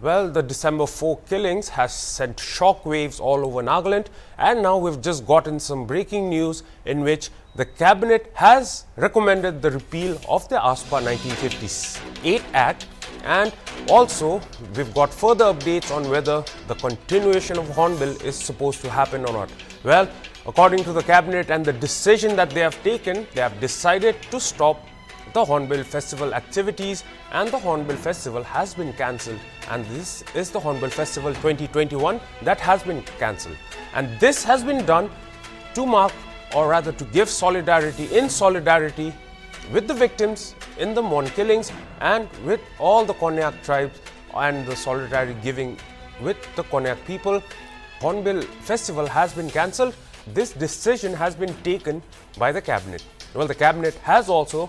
Well, the December 4 killings has sent shockwaves all over Nagaland, and now we've just gotten some breaking news in which the cabinet has recommended the repeal of the Afspa 1958 Act, and also we've got further updates on whether the continuation of Hornbill is supposed to happen or not. Well, according to the cabinet and the decision that they have taken, they have decided to stop the Hornbill Festival activities, and the Hornbill Festival has been cancelled, and this is the Hornbill Festival 2021 that has been cancelled, and this has been done to mark, or rather to give solidarity with the victims in the Mon killings and with all the Konyak tribes, and the solidarity giving with the Konyak people. Hornbill Festival has been cancelled. This decision has been taken by the cabinet. Well, the cabinet has also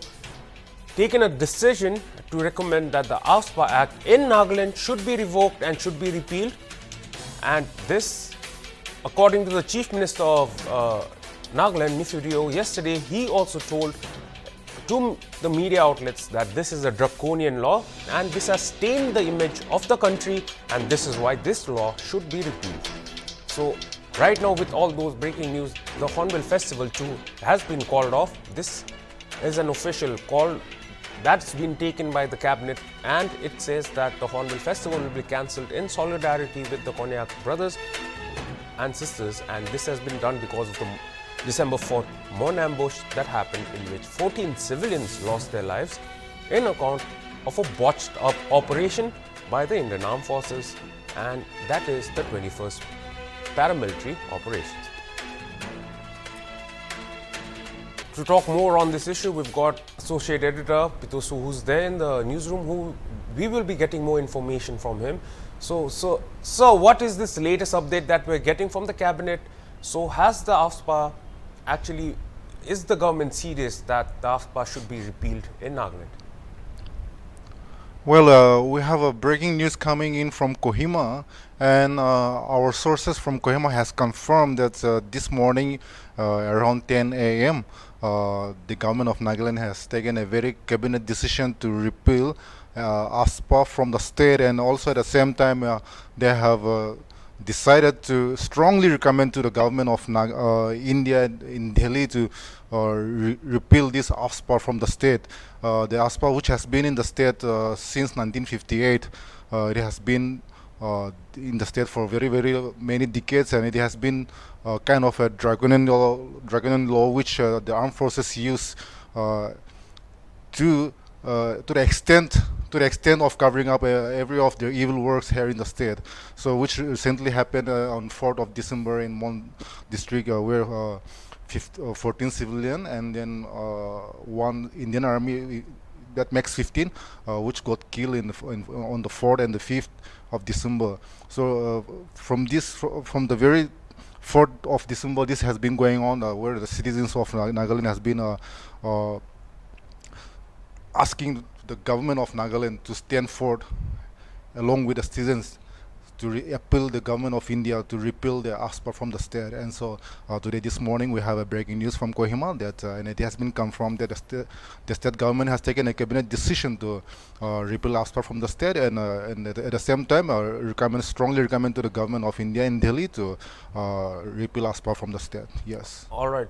taken a decision to recommend that the Afspa Act in Nagaland should be revoked and should be repealed. And this, according to the Chief Minister of Nagaland, Nifurio, yesterday, he also told to the media outlets that this is a draconian law and this has stained the image of the country, and this is why this law should be repealed. So right now, with all those breaking news, the Hornbill Festival too has been called off. This is an official call that's been taken by the cabinet, and it says that the Hornbill Festival will be cancelled in solidarity with the Konyak brothers and sisters, and this has been done because of the December 4th Mon ambush that happened, in which 14 civilians lost their lives in account of a botched up operation by the Indian Armed Forces, and that is the 21st paramilitary operations. To talk more on this issue, we've got Associate Editor Pitusu, who's there in the newsroom, who we will be getting more information from him. So, what is this latest update that we're getting from the cabinet? So, has the Afspa actually, is the government serious that the Afspa should be repealed in Nagaland? Well, we have a breaking news coming in from Kohima, and our sources from Kohima has confirmed that this morning around 10 a.m. The government of Nagaland has taken a very cabinet decision to repeal Afspa from the state, and also at the same time they have decided to strongly recommend to the government of India in Delhi to repeal this Afspa from the state. The Afspa, which has been in the state since 1958, it has been in the state for very many decades, and it has been kind of a draconian law which the armed forces use to the extent of covering up every of their evil works here in the state. So, which recently happened on 4th of December in Mon district, where 14 civilian and then one Indian Army, that makes 15, which got killed on the 4th and the 5th of December. So from the very 4th of December, this has been going on, where the citizens of Nagaland has been asking the government of Nagaland to stand forth along with the citizens to appeal the government of India to repeal the Afspa from the state. And so today, this morning, we have a breaking news from Kohima that and it has been confirmed that the state government has taken a cabinet decision to repeal Afspa from the state, and at the same time strongly recommend to the government of India in Delhi to repeal Afspa from the state. Yes. All right.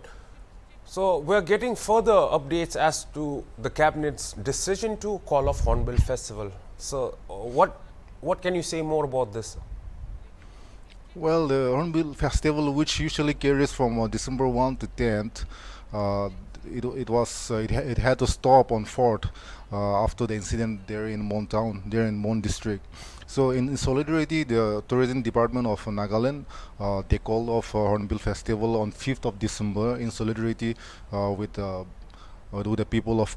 So we're getting further updates as to the cabinet's decision to call off Hornbill Festival. So what can you say more about this? Well, the Hornbill Festival, which usually carries from December 1 to 10th, it had to stop on 4th after the incident there in Mon town, there in Mon district. So in solidarity, the tourism department of Nagaland, they called off Hornbill Festival on 5th of December in solidarity with the people of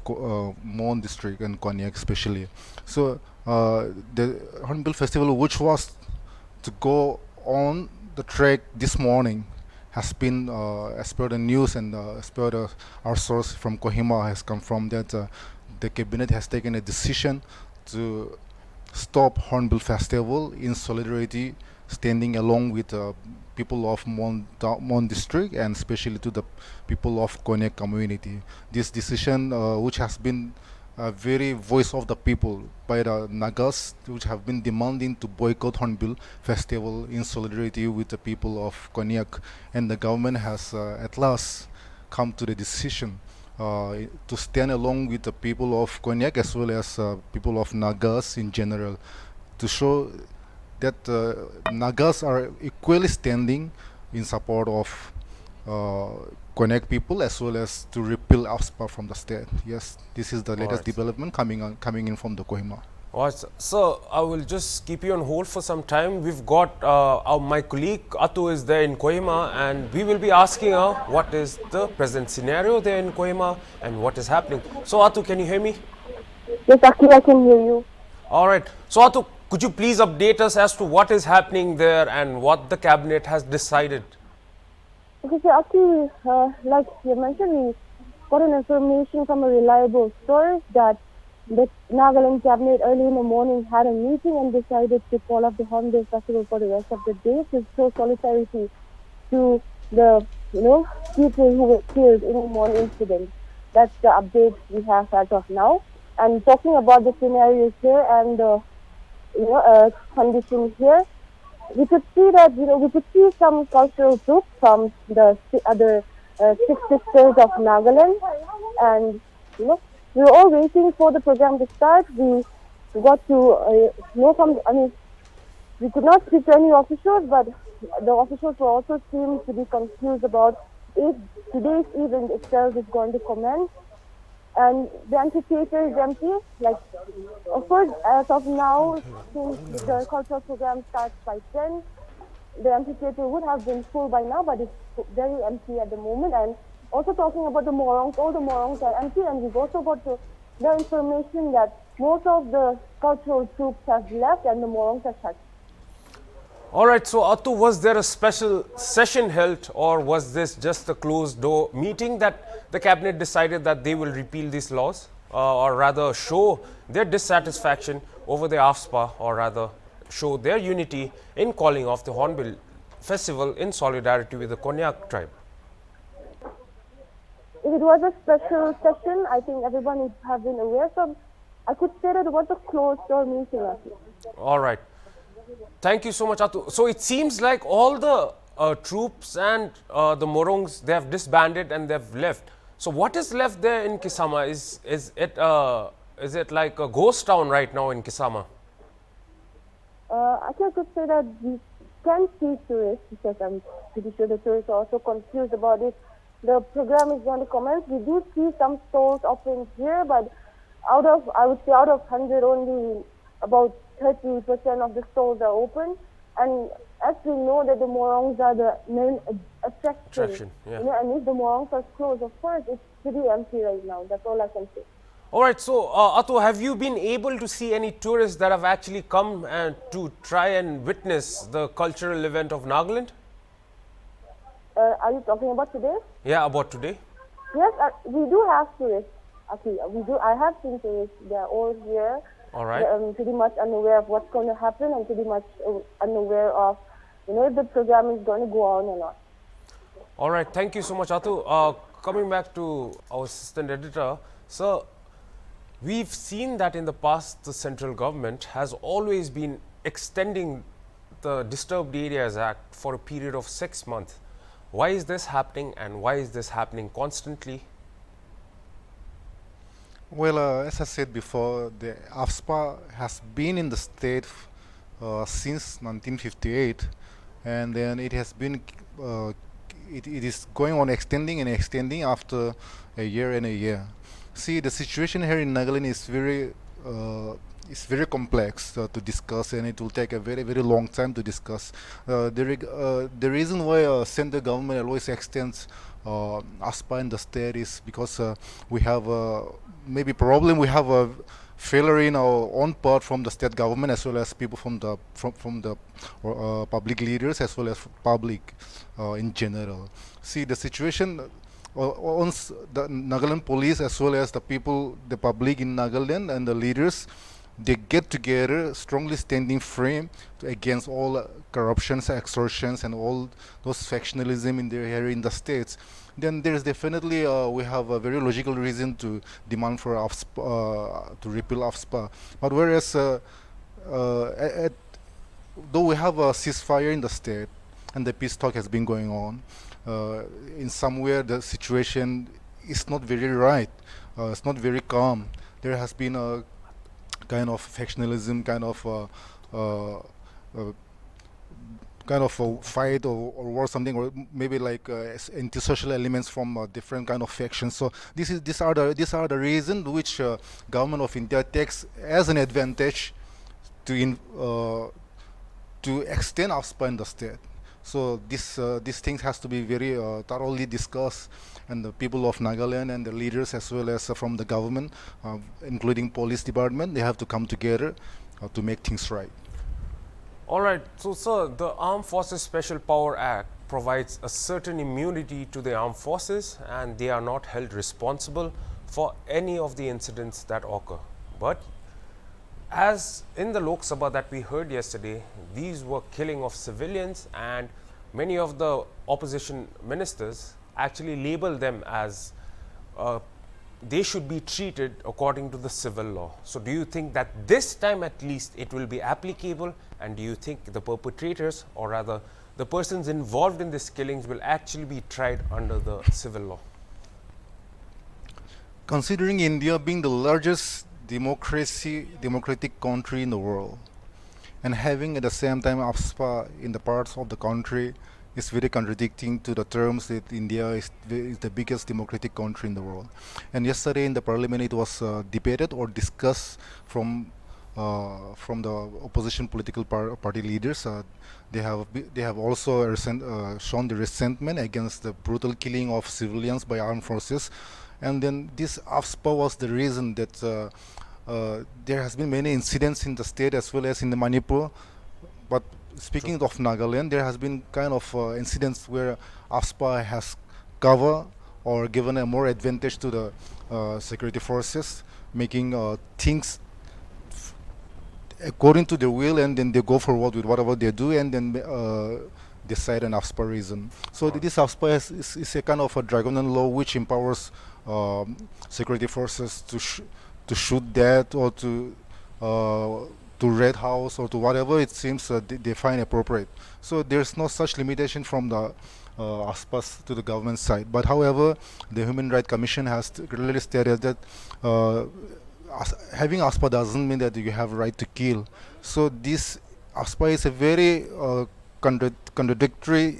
Mon district and Konyak especially. So the Hornbill Festival, which was to go on the track this morning, has been, as per the news and as per our source from Kohima, has confirmed that the cabinet has taken a decision to stop Hornbill Festival in solidarity, standing along with people of Mon district and especially to the people of Konyak community. This decision, which has been a very voice of the people by the Nagas, which have been demanding to boycott Hornbill Festival in solidarity with the people of Konyak, and the government has at last come to the decision to stand along with the people of Konyak as well as people of Nagas in general, to show that Nagas are equally standing in support of Konyak people as well as to repeal Afspa from the state. Yes, this is the latest development coming in from the Kohima. Alright, so I will just keep you on hold for some time. We've got my colleague Atu is there in Kohima, and we will be asking her what is the present scenario there in Kohima and what is happening. So Atu, can you hear me? Yes, Aki, I can hear you. Alright, so Atu, could you please update us as to what is happening there and what the cabinet has decided? Okay, so Aki, like you mentioned, we got an information from a reliable source that the Nagaland cabinet early in the morning had a meeting and decided to call up the Hornbill Festival for the rest of the day to show solidarity to the people who were killed in the morning incident. That's the update we have as of now. And talking about the scenarios here and the conditions here, we could see that we could see some cultural troops from the other 6 sisters of Nagaland, and we were all waiting for the program to start. We got to know from, we could not speak to any officials, but the officials were also seemed to be confused about if today's event itself is going to commence. And the amphitheater is empty. Like, of course, as of now, since the cultural program starts by 10, the amphitheater would have been full by now, but it's very empty at the moment. And also talking about the morongs, all the morongs are empty, and we've also got the information that most of the cultural troops have left and the morongs are shut. Alright, so Atu, was there a special session held, or was this just a closed door meeting that the cabinet decided that they will repeal these laws, or rather show their dissatisfaction over the Afspa, or rather show their unity in calling off the Hornbill Festival in solidarity with the Konyak tribe? If it was a special session, I think everyone would have been aware. So I could say that it was a closed door meeting. Alright. Thank you so much, Atu. So it seems like all the troops and the morongs, they have disbanded and they've left. So what is left there in Kisama? Is it like a ghost town right now in Kisama? I could say that we can see tourists, because I'm pretty sure the tourists are also confused about it. The program is going to commence. We do see some stalls open here, but I would say out of 100, only about 30% of the stalls are open. And as we know that the morongs are the main attraction. Yeah. And if the morongs are closed, of course, it's pretty empty right now. That's all I can say. Alright, so Atu, have you been able to see any tourists that have actually come to try and witness the cultural event of Nagaland? Are you talking about today? Yeah, about today. Yes, we do have tourists. Okay, I have seen tourists. They are all here. All right. They're pretty much unaware of what's going to happen and pretty much unaware of, if the program is going to go on or not. All right. Thank you so much, Atu. Coming back to our assistant editor, so we've seen that in the past, the central government has always been extending the Disturbed Areas Act for a period of 6 months. Why is this happening, and why is this happening constantly? Well, as I said before, the Afspa has been in the state since 1958, and then it has been it is going on extending and extending after a year and a year. See, the situation here in Nagaland is very complex to discuss, and it will take a very long time to discuss. The reason why central government always extends Afspa in the state is because we have maybe problem. We have a failure in our own part from the state government, as well as people from the public leaders, as well as public in general. See, the situation once the Nagaland police, as well as the people, the public in Nagaland and the leaders, they get together, strongly standing firm against all corruptions, extortions, and all those factionalism in here in the states, then there's definitely we have a very logical reason to demand for Afspa, to repeal Afspa. But whereas though we have a ceasefire in the state and the peace talk has been going on, in somewhere the situation is not very right. It's not very calm. There has been a kind of factionalism, kind of a fight or war, something, or maybe like antisocial elements from different kind of factions. So these are the reasons which government of India takes as an advantage to extend Afspa in the state. So these things has to be very thoroughly discussed, and the people of Nagaland and the leaders as well as from the government, including police department, they have to come together to make things right. All right. So, sir, the Armed Forces Special Power Act provides a certain immunity to the armed forces, and they are not held responsible for any of the incidents that occur. But as in the Lok Sabha that we heard yesterday, these were killing of civilians, and many of the opposition ministers actually label them as they should be treated according to the civil law. So do you think that this time at least it will be applicable, and do you think the perpetrators, or rather the persons involved in these killings, will actually be tried under the civil law? Considering India being the largest democratic country in the world, and having at the same time Afspa in the parts of the country, is very contradicting to the terms that India is the biggest democratic country in the world. And yesterday in the parliament it was debated or discussed from the opposition political party leaders. They have also shown the resentment against the brutal killing of civilians by armed forces. And then this Afspa was the reason that there has been many incidents in the state as well as in the Manipur. But speaking of Nagaland, there has been kind of incidents where Afspa has covered or given a more advantage to the security forces, making things according to their will, and then they go forward with whatever they do, and then decide an Afspa reason. So this Afspa is a kind of a draconian law which empowers security forces to shoot dead, or to Red House, or to whatever it seems they find appropriate. So there's no such limitation from the Afspas to the government side. But however, the Human Rights Commission has clearly stated that having Afspa doesn't mean that you have a right to kill. So this Afspa is a very contradictory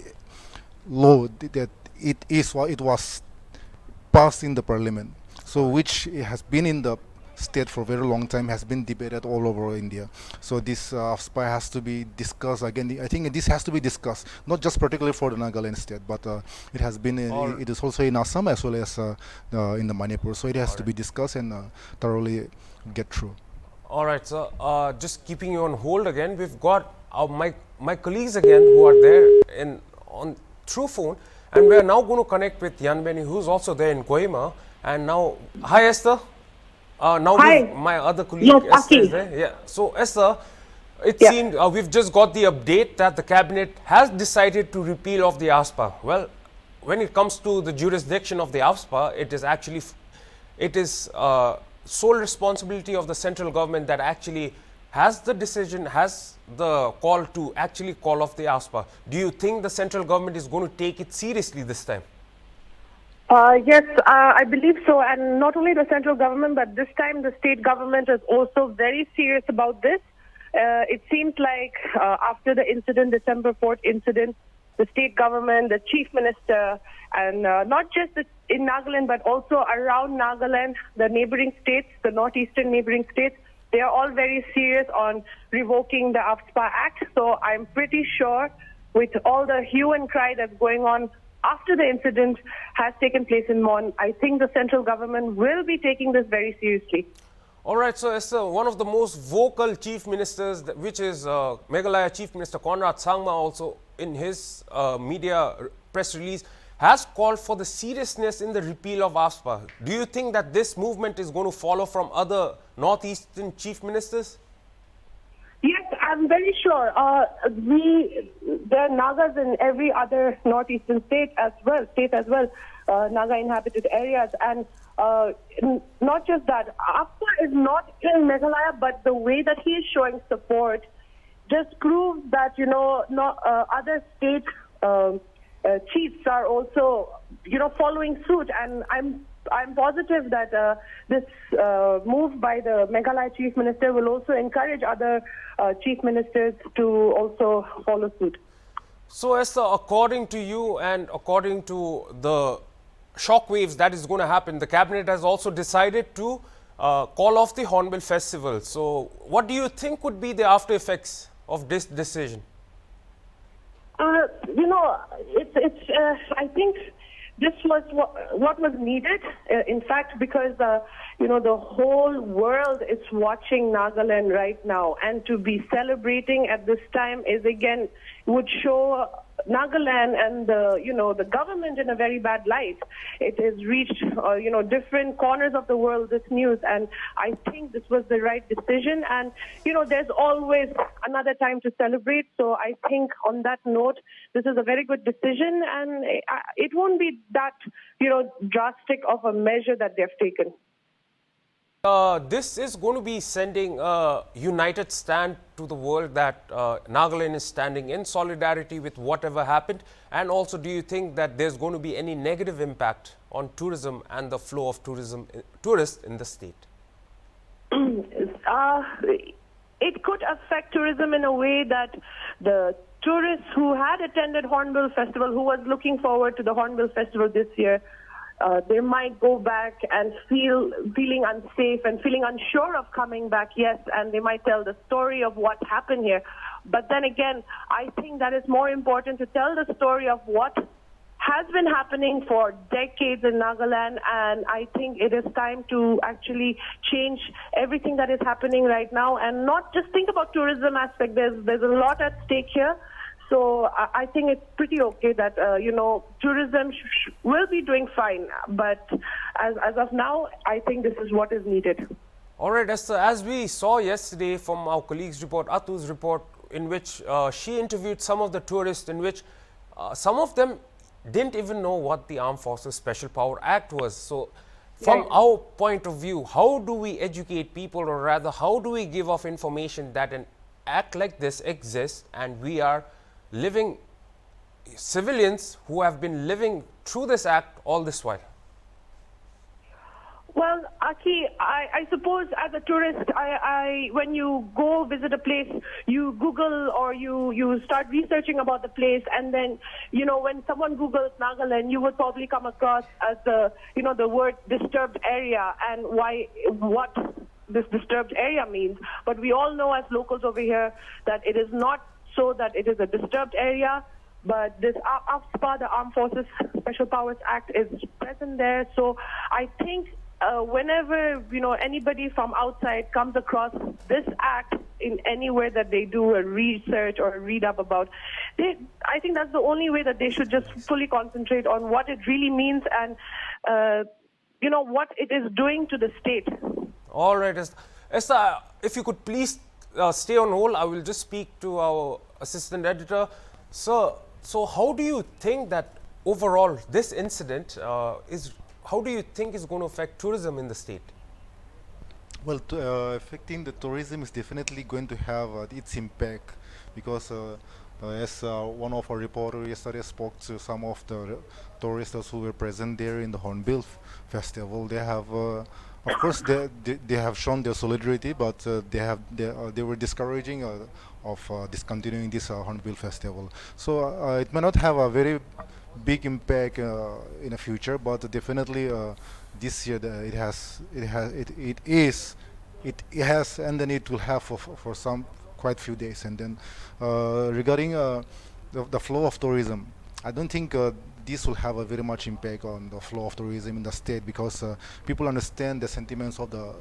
law, that it was passed in the parliament. So which has been in the state for a very long time, has been debated all over India. So this Afspa has to be discussed again. I think this has to be discussed, not just particularly for the Nagaland state, but it has been. It is also in Assam as well as in the Manipur. So it has to be discussed and thoroughly get through. All right, sir. Just keeping you on hold again, we've got my colleagues again who are there on through phone, and we are now going to connect with Yanbeni, who's also there in Kohima. And now, hi Esther. Now my other colleague, yes, Esther, is there. Yeah. So Esther, it seemed we've just got the update that the cabinet has decided to repeal of the Afspa. Well, when it comes to the jurisdiction of the Afspa, it is sole responsibility of the central government that actually has the decision, has the call to actually call off the Afspa. Do you think the central government is going to take it seriously this time? Yes, I believe so. And not only the central government, but this time the state government is also very serious about this. It seems like after the incident, December 4th incident, the state government, the chief minister, and not just in Nagaland, but also around Nagaland, the neighboring states, the northeastern neighboring states, they are all very serious on revoking the Afspa Act. So I'm pretty sure with all the hue and cry that's going on after the incident has taken place in Mon, I think the central government will be taking this very seriously. All right, so Esther, one of the most vocal chief ministers, which is Meghalaya Chief Minister Conrad Sangma, also in his media press release, has called for the seriousness in the repeal of Afspa. Do you think that this movement is going to follow from other northeastern chief ministers? Yes, I'm very sure. There are Nagas in every other northeastern state as well, Naga inhabited areas. And not just that, Afspa is not in Meghalaya, but the way that he is showing support just proves that, other state chiefs are also, following suit. And I'm positive that this move by the Meghalaya Chief Minister will also encourage other chief ministers to also follow suit. So, Esther, according to you and according to the shockwaves that is going to happen, the cabinet has also decided to call off the Hornbill Festival. So, what do you think would be the after effects of this decision? I think this was what was needed, in fact, because, the whole world is watching Nagaland right now. And to be celebrating at this time would show Nagaland and the government in a very bad light. It has reached, different corners of the world, this news. And I think this was the right decision. And, there's always another time to celebrate. So I think on that note, this is a very good decision. And it won't be that, drastic of a measure that they've taken. This is going to be sending a united stand to the world that Nagaland is standing in solidarity with whatever happened. And also, do you think that there's going to be any negative impact on tourism and the flow of tourists in the state? It could affect tourism in a way that the tourists who had attended Hornbill Festival, who was looking forward to the Hornbill Festival this year, they might go back and feeling unsafe and feeling unsure of coming back, yes, and they might tell the story of what happened here. But then again, I think that it's more important to tell the story of what has been happening for decades in Nagaland, and I think it is time to actually change everything that is happening right now and not just think about tourism aspect. There's a lot at stake here. So I think it's pretty okay that, tourism will be doing fine. But as of now, I think this is what is needed. All right, Esther, as we saw yesterday from our colleague's report, Atu's report, in which she interviewed some of the tourists, in which some of them didn't even know what the Armed Forces Special Power Act was. So from our point of view, how do we educate people, or rather, how do we give off information that an act like this exists and we are living civilians who have been living through this act all this while? Well, Aki, I suppose as a tourist, when you go visit a place, you Google or you start researching about the place, and then, when someone Googles Nagaland, you would probably come across as the word disturbed area and what this disturbed area means. But we all know as locals over here that it is not so that it is a disturbed area, but this Afspa, the Armed Forces Special Powers Act, is present there. So I think whenever anybody from outside comes across this act in anywhere that they do a research or a read up about, I think that's the only way that they should just fully concentrate on what it really means and what it is doing to the state. All right, Esther, if you could please stay on hold, I will just speak to our assistant editor. So how do you think that overall this incident how do you think is going to affect tourism in the state? Well, affecting the tourism is definitely going to have its impact, because as one of our reporters yesterday spoke to some of the tourists who were present there in the Hornbill Festival. They have, of course, they have shown their solidarity, but they were discouraging of discontinuing this Hornbill Festival. So it may not have a very big impact in the future, but definitely this year it has, and then it will have for some quite few days. And then regarding the flow of tourism, I don't think this will have a very much impact on the flow of tourism in the state, because people understand the sentiments of the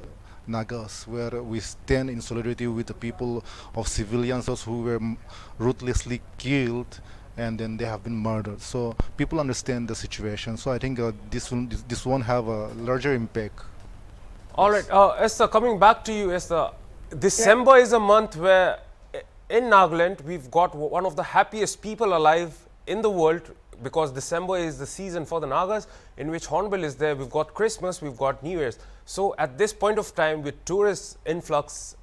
Nagas, where we stand in solidarity with the people of civilians who were ruthlessly killed. and then they have been murdered. So people understand the situation. So I think this won't have a larger impact. All right, Esther, coming back to you, Esther, December is a month where in Nagaland we've got one of the happiest people alive in the world, because December is the season for the Nagas in which Hornbill is there. We've got Christmas, we've got New Year's. So at this point of time, with tourist influx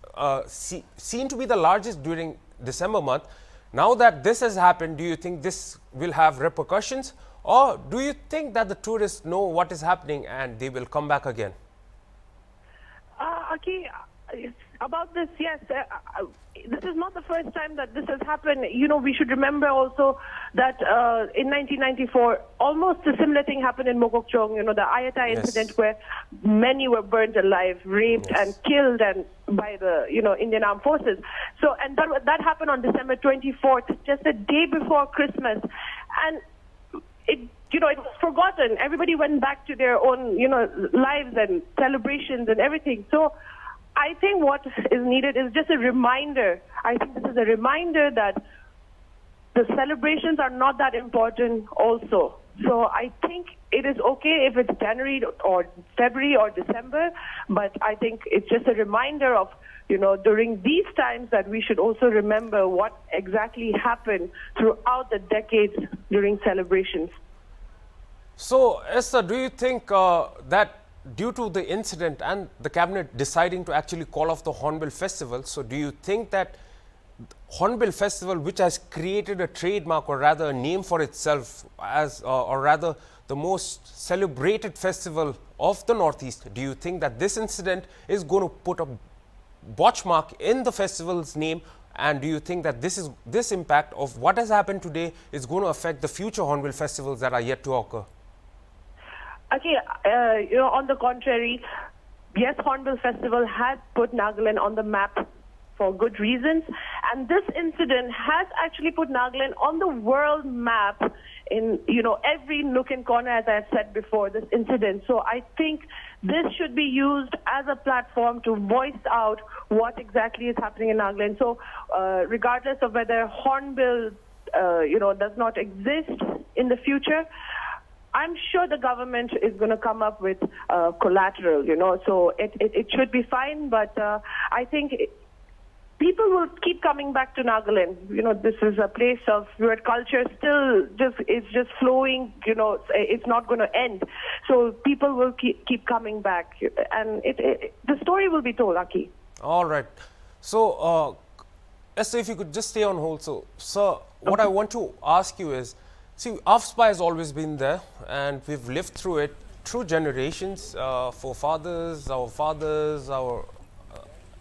seen to be the largest during December month, now that this has happened, do you think this will have repercussions, or do you think that the tourists know what is happening and they will come back again? Aki, about this, yes, this is not the first time that this has happened. You know, we should remember also that in 1994, almost a similar thing happened in Mokokchung, you know, the Ayata incident where many were burnt alive, raped and killed and by the, you know, Indian Armed Forces. So, and that happened on December 24th, just a day before Christmas. And it, you know, it was forgotten. Everybody went back to their own, you know, lives and celebrations and everything. So I think what is needed is just a reminder. I think this is a reminder that the celebrations are not that important also. So I think it is okay if it's January or February or December, but I think it's just a reminder of, you know, during these times that we should also remember what exactly happened throughout the decades during celebrations. So, Esther, do you think that due to the incident and the cabinet deciding to actually call off the Hornbill Festival, so do you think that Hornbill Festival, which has created a trademark or rather a name for itself as or rather the most celebrated festival of the Northeast, do you think that this incident is going to put a botch mark in the festival's name, and do you think that this impact of what has happened today is going to affect the future Hornbill festivals that are yet to occur? Okay, you know, on the contrary, yes, Hornbill Festival has put Nagaland on the map for good reasons, and this incident has actually put Nagaland on the world map in, you know, every nook and corner, as I said before, this incident. So I think this should be used as a platform to voice out what exactly is happening in Nagaland. So regardless of whether Hornbill, you know, does not exist in the future, I'm sure the government is going to come up with collateral, you know, so it should be fine. But I think people will keep coming back to Nagaland. You know, this is a place of where culture still just flowing, you know, it's not going to end. So people will keep coming back, and the story will be told, Aki. All right. So, Esther, if you could just stay on hold. So, sir, what I want to ask you is, see, Afspa has always been there, and we've lived through it through generations, forefathers, our fathers, our,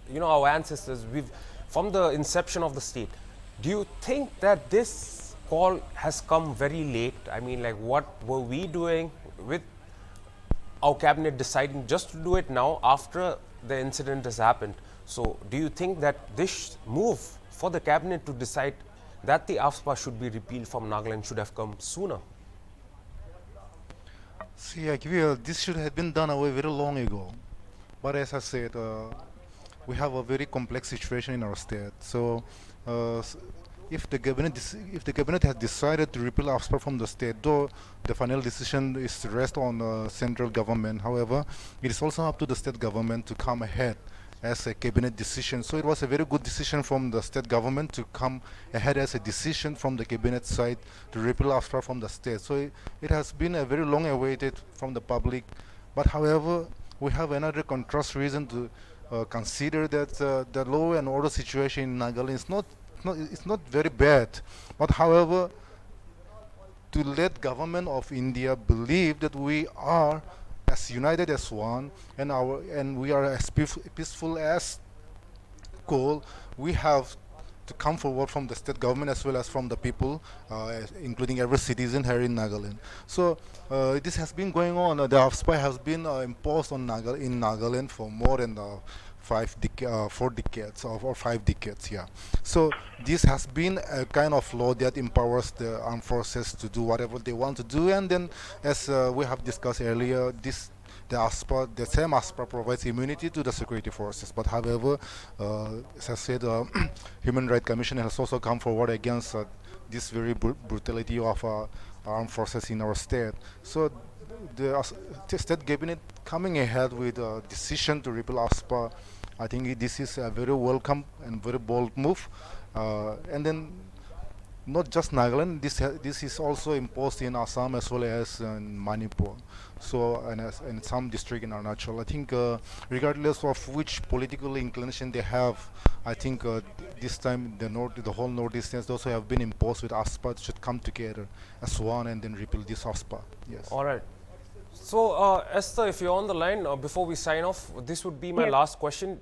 you know, our ancestors. We've from the inception of the state. Do you think that this call has come very late? I mean, like, what were we doing with our cabinet deciding just to do it now after the incident has happened? So, do you think that this move for the cabinet to decide that the Afspa should be repealed from Nagaland should have come sooner? See, this should have been done away very long ago. But as I said, we have a very complex situation in our state. So, if the cabinet has decided to repeal Afspa from the state, though the final decision is to rest on the central government, however, it is also up to the state government to come ahead as a cabinet decision. So it was a very good decision from the state government to come ahead as a decision from the cabinet side to repeal Afspa from the state. So it has been a very long awaited from the public. But however, we have another contrast reason to consider that the law and order situation in Nagaland is not very bad. But however, to let government of India believe that we are as united as one, and we are as peaceful as coal, we have to come forward from the state government as well as from the people, including every citizen here in Nagaland. So this has been going on. The Afspa has been imposed on Nagaland for more than 4 decades or 5 decades. Yeah. So this has been a kind of law that empowers the armed forces to do whatever they want to do, and then, as we have discussed earlier, the same Afspa provides immunity to the security forces. But however, as I said, Human Rights Commission has also come forward against this very brutality of armed forces in our state. So the state cabinet coming ahead with a decision to repeal Afspa, I think this is a very welcome and very bold move. And then not just Nagaland, this is also imposed in Assam as well as in Manipur, so and some district in Arunachal. I think regardless of which political inclination they have, I think this time the whole Northeastern also have been imposed with Afspa should come together as one and then repeal this Afspa. Yes. All right. So, Esther, if you're on the line, before we sign off, this would be my last question.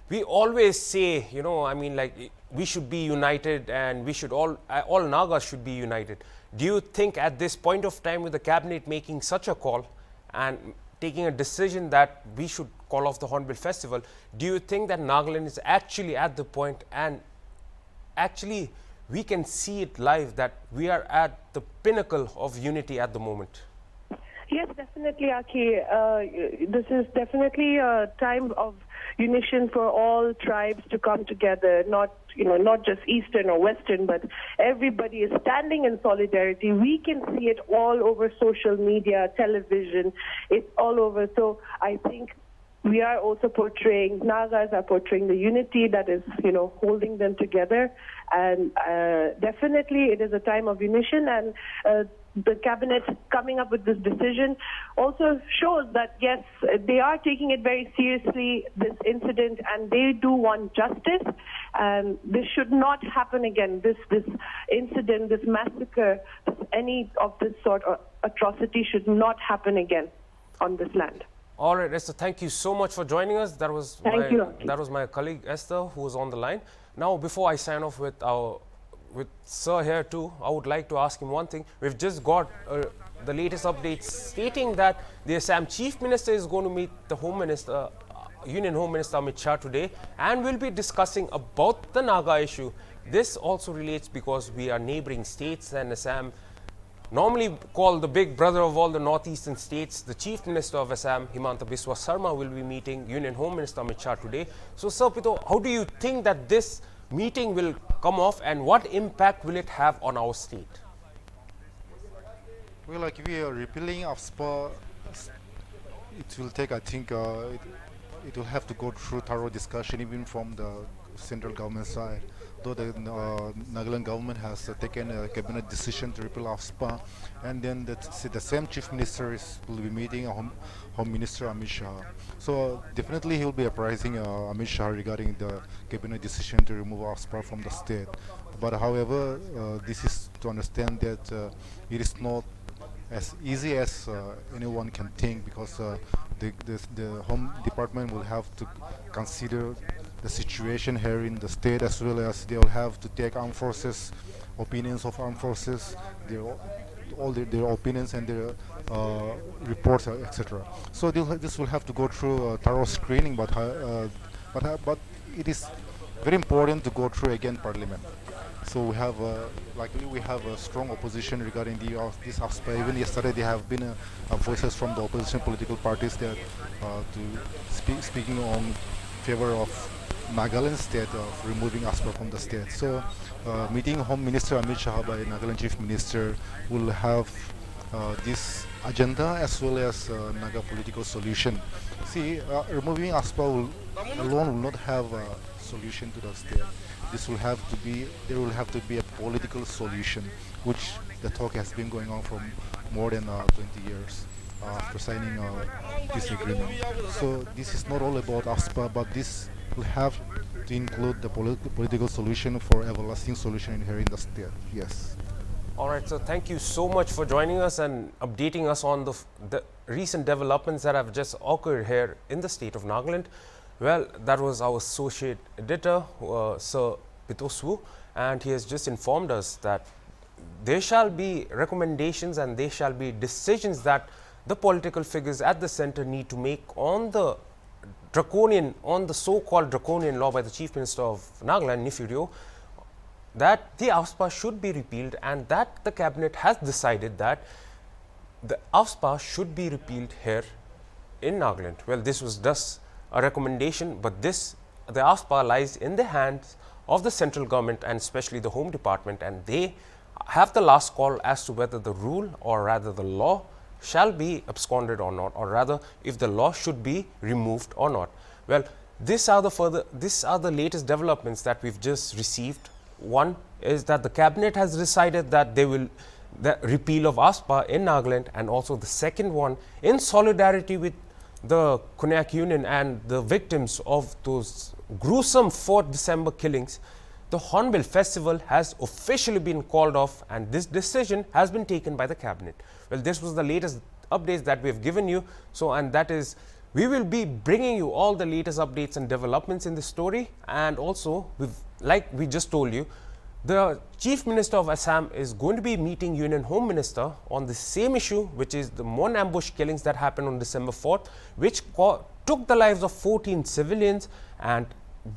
We always say, you know, I mean, like, we should be united and we should all Nagas should be united. Do you think at this point of time with the cabinet making such a call and taking a decision that we should call off the Hornbill Festival, do you think that Nagaland is actually at the point and actually we can see it live that we are at the pinnacle of unity at the moment? Yes, definitely, Aki. This is definitely a time of unison for all tribes to come together, not just Eastern or Western, but everybody is standing in solidarity. We can see it all over social media, television, it's all over. So I think we are also Nagas are portraying the unity that is, holding them together. And definitely it is a time of unison, and the cabinet coming up with this decision also shows that, yes, they are taking it very seriously, this incident, and they do want justice. And this should not happen again. This incident, this massacre, any of this sort of atrocity should not happen again on this land. All right, Esther, thank you so much for joining us. That was my colleague Esther who was on the line. Now, before I sign off with Sir here too, I would like to ask him one thing. We've just got the latest updates stating that the Assam Chief Minister is going to meet the Home Minister, Union Home Minister Amit Shah today, and will be discussing about the Naga issue. This also relates because we are neighboring states, and Assam, normally called the big brother of all the northeastern states, the Chief Minister of Assam, Himanta Biswa Sarma, will be meeting Union Home Minister Amit Shah today. So, Sir Pito, how do you think that this meeting will come off and what impact will it have on our state? Well, like we are repealing Afspa, it will take, I think, it will have to go through thorough discussion even from the central government side. Though the Nagaland government has taken a cabinet decision to repeal Afspa, and then the same chief minister will be meeting Home Minister Amit Shah. So definitely he will be apprising Amit Shah regarding the cabinet decision to remove Afspa from the state. But however, this is to understand that it is not as easy as anyone can think, because the Home Department will have to consider the situation here in the state, as well as they will have to take armed forces, opinions of armed forces, their opinions and their reports, etc. So this will have to go through a thorough screening, but it is very important to go through again Parliament. So we have likely we have a strong opposition regarding this Afspa. Even yesterday there have been voices from the opposition political parties that speaking on favor of Nagaland state of removing Afspa from the state. So meeting Home Minister Amit Shah by Nagaland Chief Minister will have this agenda as well as Naga political solution. See, removing Afspa alone will not have a solution to the state. There will have to be a political solution, which the talk has been going on for more than 20 years after signing this agreement. So this is not all about Afspa, but this will have to include the political solution for everlasting solution here in the state. Yes. All right, so thank you so much for joining us and updating us on the recent developments that have just occurred here in the state of Nagaland. Well, that was our associate editor, Sir Pitoswu, and he has just informed us that there shall be recommendations and there shall be decisions that the political figures at the center need to make on the so-called draconian law by the Chief Minister of Nagaland, Nifirio, that the Afspa should be repealed, and that the cabinet has decided that the Afspa should be repealed here in Nagaland. Well, this was thus a recommendation, but the Afspa lies in the hands of the central government and especially the Home Department, and they have the last call as to whether the rule or rather the law shall be absconded or not, or rather if the law should be removed or not. Well, these are the latest developments that we've just received. One is that the cabinet has decided that they will the repeal of Afspa in Nagaland, and also the second one, in solidarity with the Konyak Union and the victims of those gruesome 4th December killings, the Hornbill Festival has officially been called off, and this decision has been taken by the cabinet. Well, this was the latest updates that we have given you. So, and that is, we will be bringing you all the latest updates and developments in the story. And also, like we just told you, the Chief Minister of Assam is going to be meeting Union Home Minister on the same issue, which is the Mon ambush killings that happened on December 4th, which took the lives of 14 civilians, and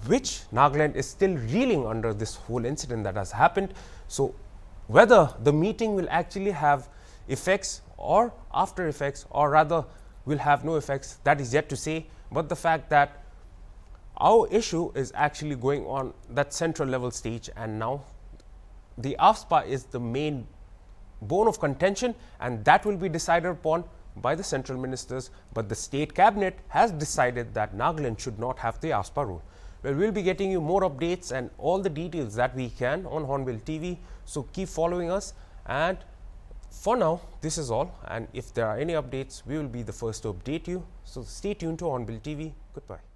which Nagaland is still reeling under this whole incident that has happened. So, whether the meeting will actually have effects or after effects, or rather will have no effects, that is yet to say. But the fact that our issue is actually going on that central level stage, and now the Afspa is the main bone of contention, and that will be decided upon by the central ministers. But the state cabinet has decided that Nagaland should not have the Afspa rule. Well, we'll be getting you more updates and all the details that we can on Hornbill TV. So keep following us, and for now, this is all. And if there are any updates, we will be the first to update you. So stay tuned to Hornbill TV. Goodbye.